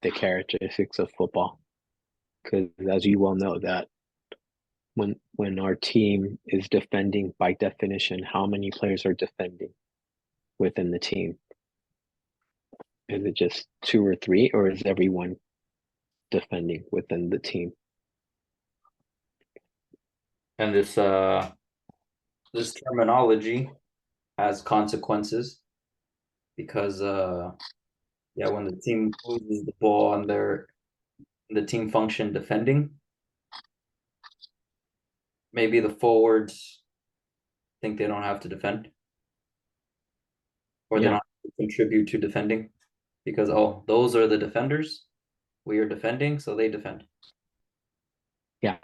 the characteristics of football. Because as you well know, that when our team is defending, by definition, how many players are defending within the team? Is it just two or three, or is everyone defending within the team. And this terminology has consequences because yeah, when the team loses the ball and they're in the team function defending, maybe the forwards think they don't have to defend or they Yeah, don't have to contribute to defending because oh, those are the defenders. We are defending, so they defend. yeah.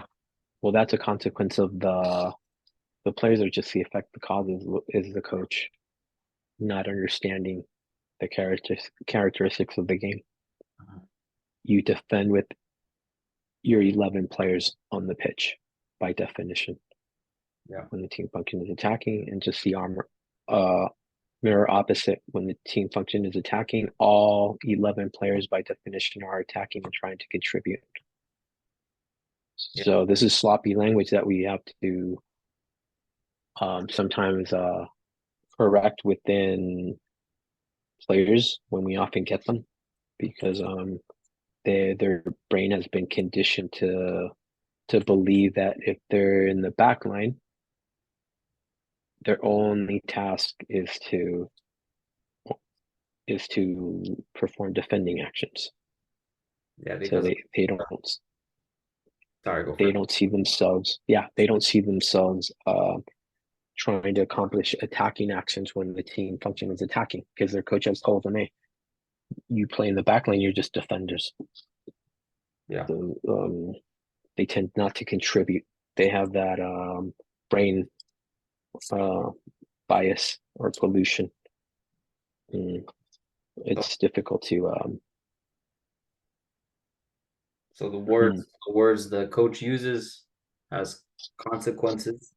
Well, that's a consequence of the players are just the effect the causes is the coach not understanding the characteristics of the game. Uh-huh. You defend with your 11 players on the pitch by definition Yeah. when the team function is attacking, and just the mirror opposite when the team function is attacking, all 11 players by definition are attacking and trying to contribute. Yeah. So this is sloppy language that we have to sometimes correct within players when we often get them, because their brain has been conditioned to believe that if they're in the back line, their only task is to perform defending actions. Yeah, So because they don't sorry, go for they it. don't see themselves, they don't see themselves trying to accomplish attacking actions when the team function is attacking, because their coach has told them, hey, you play in the back line, you're just defenders. Yeah. So, they tend not to contribute. They have that brain uh, bias or pollution. Mm, So, it's difficult to so mm, the words the coach uses has consequences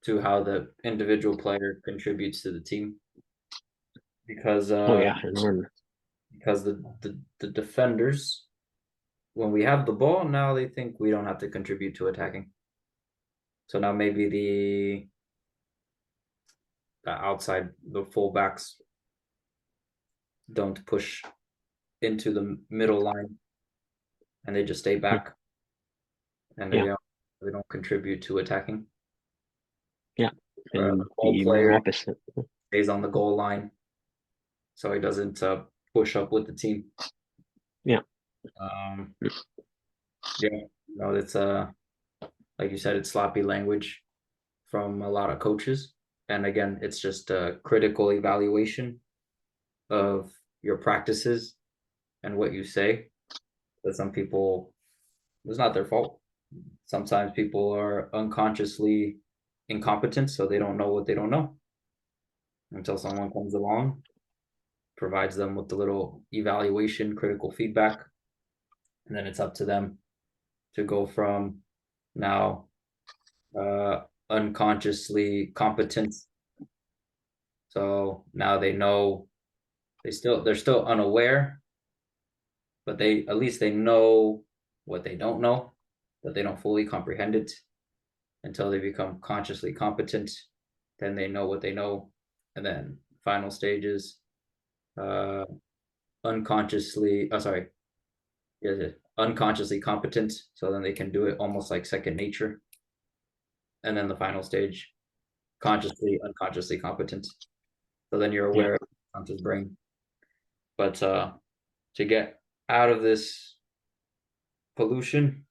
to how the individual player contributes to the team because oh yeah, enormous. the defenders when we have the ball now they think we don't have to contribute to attacking. So now maybe the outside the fullbacks don't push into the middle line and they just stay Mm, back and yeah, they don't contribute to attacking. yeah, The and ball the mirror player opposite. stays on the goal line so he doesn't push up with the team. Yeah, Um, yeah, it's like you said, it's sloppy language from a lot of coaches, and again, it's just a critical evaluation of your practices and what you say. That some people, it's not their fault. Sometimes people are unconsciously incompetent, so they don't know what they don't know until someone comes along, provides them with the little evaluation, critical feedback, and then it's up to them to go from now uh, unconsciously competent. So now they know they're still unaware, but they at least they know what they don't know, but they don't fully comprehend it until they become consciously competent. Then they know what they know, and then final stages, uh, unconsciously. Oh, sorry, yeah, unconsciously competent. So then they can do it almost like second nature, and then the final stage, consciously unconsciously competent. So then you're yeah, aware of the conscious brain. But to get out of this pollution,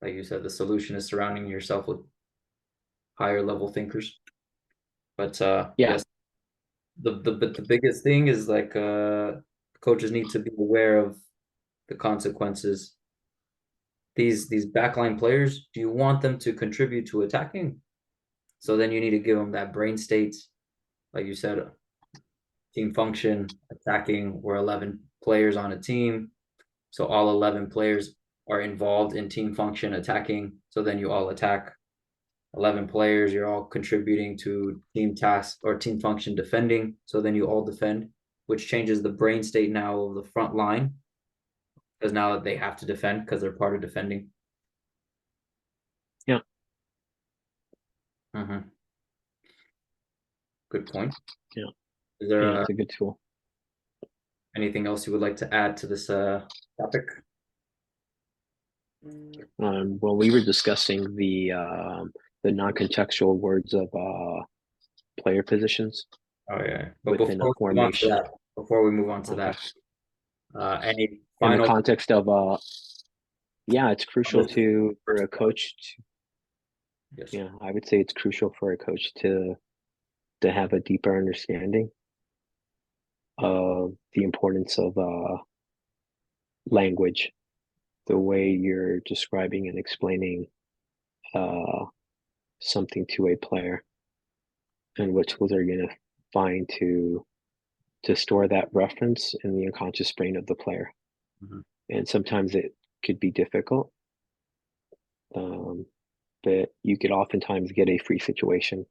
like you said, the solution is surrounding yourself with higher level thinkers. But yeah, yes, but the biggest thing is like coaches need to be aware of the consequences. These backline players, do you want them to contribute to attacking? So then you need to give them that brain state, like you said, team function, attacking. We're 11 players on a team, so all 11 players are involved in team function attacking. So then you all attack. 11 players, you're all contributing to team task or team function defending. So then you all defend, which changes the brain state now of the front line because now that they have to defend because they're part of defending. yeah, Mm-hmm. Good point. yeah, Is there yeah. It's a good tool. Anything else you would like to add to this topic? Well, we were discussing the non-contextual words of player positions Oh yeah. But within a formation. before we move on to Okay. that, any In the final context of yeah, it's on crucial this to for first a part? coach to, Yes. yeah, I would say it's crucial for a coach to have a deeper understanding of the importance of language, the way you're describing and explaining uh something to a player, and what tools are you going to find to store that reference in the unconscious brain of the player. Mhm. And sometimes it could be difficult, um, but you could oftentimes get a free situation,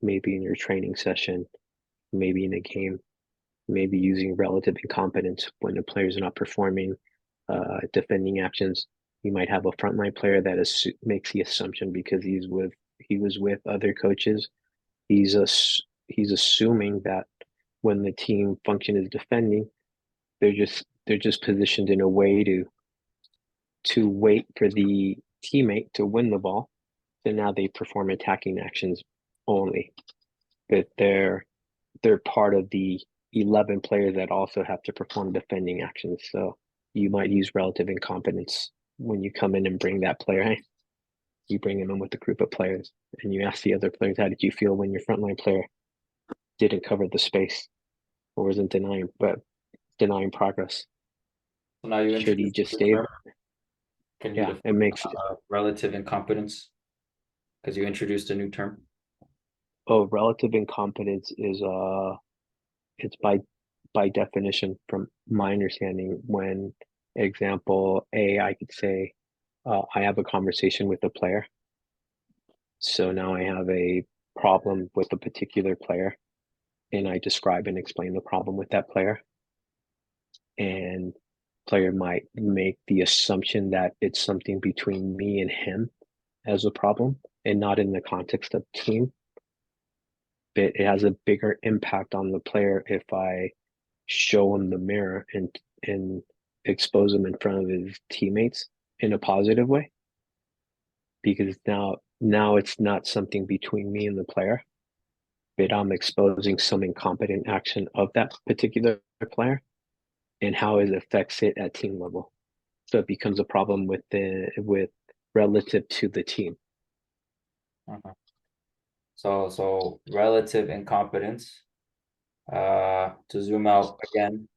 maybe in your training session, maybe in a game, maybe using relative incompetence when a player's not performing defending actions. You might have a frontline player that makes the assumption because he was with other coaches. He's a he's assuming that when the team function is defending, they're just positioned in a way to wait for the teammate to win the ball. So now they perform attacking actions only. But they're part of the 11 players that also have to perform defending actions. So you might use relative incompetence when you come in and bring that player in. You bring him in with a group of players and you ask the other players, how did you feel when your frontline player didn't cover the space or wasn't denying progress? So now you Should he introduced just the stay? term. Can you Yeah, define it makes relative incompetence? Because you introduced a new term. oh, relative incompetence is it's by definition from my understanding when example A, I could say I have a conversation with a player. So now I have a problem with a particular player and I describe and explain the problem with that player. And player might make the assumption that it's something between me and him as a problem and not in the context of team. But it has a bigger impact on the player if I show him the mirror and expose him in front of his teammates in a positive way, because now it's not something between me and the player, but I'm exposing some incompetent action of that particular player and how it affects it at team level. So it becomes a problem with relative to the team. Mhm. So relative incompetence. To zoom out again,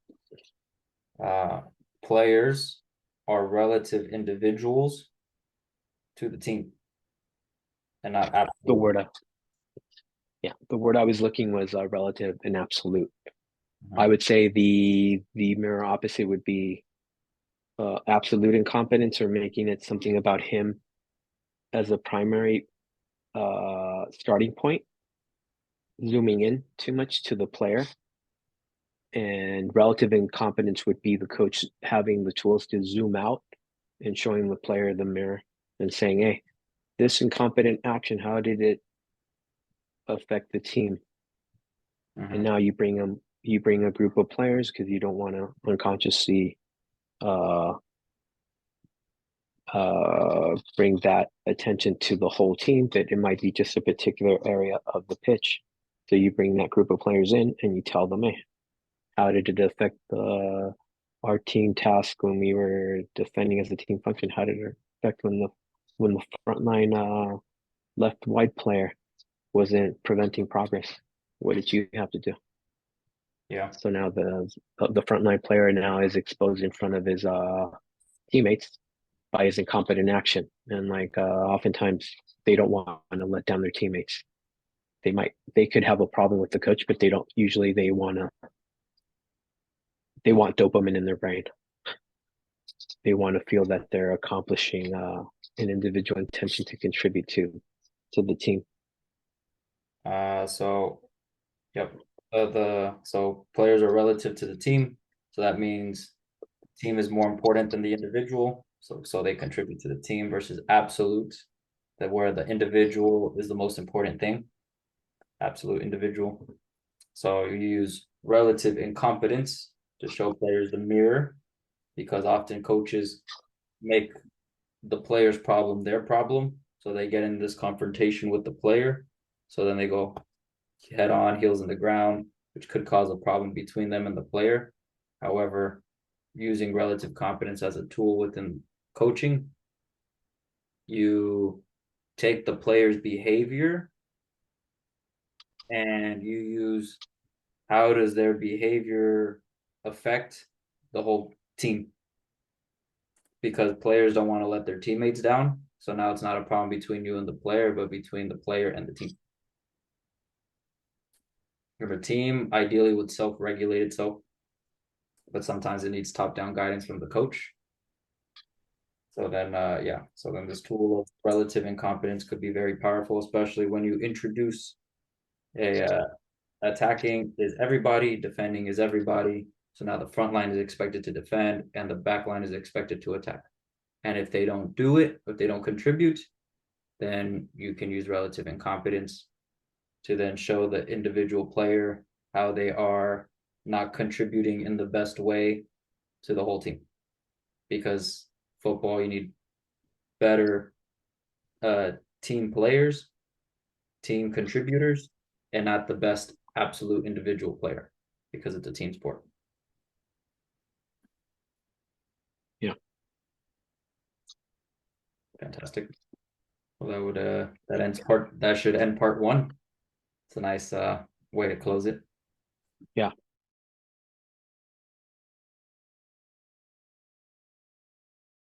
uh, players are relative individuals to the team and not The absolute. word yeah, the word I was looking was relative and absolute. I Mhm. would say the mirror opposite would be absolute incompetence or making it something about him as a primary starting point, zooming in too much to the player. And relative incompetence would be the coach having the tools to zoom out and showing the player the mirror and saying, hey, this incompetent action, how did it affect the team? And Mhm. now you bring a group of players because you don't want to unconsciously uh, bring that attention to the whole team, but it might be just a particular area of the pitch. So you bring that group of players in and you tell them, hey, how did it affect our team task when we were defending as a team function? How did it affect when the frontline left wide player wasn't preventing progress? What did you have to do? Yeah. So now the frontline player now is exposed in front of his teammates by his incompetent action, and like oftentimes they don't want to let down their teammates. They could have a problem with the coach, but they don't usually they want dopamine in their brain. They want to feel that they're accomplishing an individual intention to contribute to the team. So yep. So players are relative to the team. So that means the team is more important than the individual. So they contribute to the team versus absolute, that where the individual is the most important thing. Absolute individual. So you use relative incompetence to show players the mirror, because often coaches make the player's problem their problem. So they get in this confrontation with the player. So then they go head on, heels in the ground, which could cause a problem between them and the player. However, using relative competence as a tool within coaching, you take the player's behavior and you use how does their behavior affect the whole team, because players don't want to let their teammates down. So now it's not a problem between you and the player, but between the player and the team. If a team ideally would self-regulate itself, but sometimes it needs top-down guidance from the coach. So then, so then this tool of relative incompetence could be very powerful, especially when you introduce a attacking is everybody, defending is everybody. So now the front line is expected to defend and the back line is expected to attack. And if they don't do it, if they don't contribute, then you can use relative incompetence to then show the individual player how they are not contributing in the best way to the whole team. Because football, you need better team players, team contributors, and not the best absolute individual player, because it's a team sport. Yeah. Fantastic. Well, that should end part one. It's a nice way to close it. Yeah.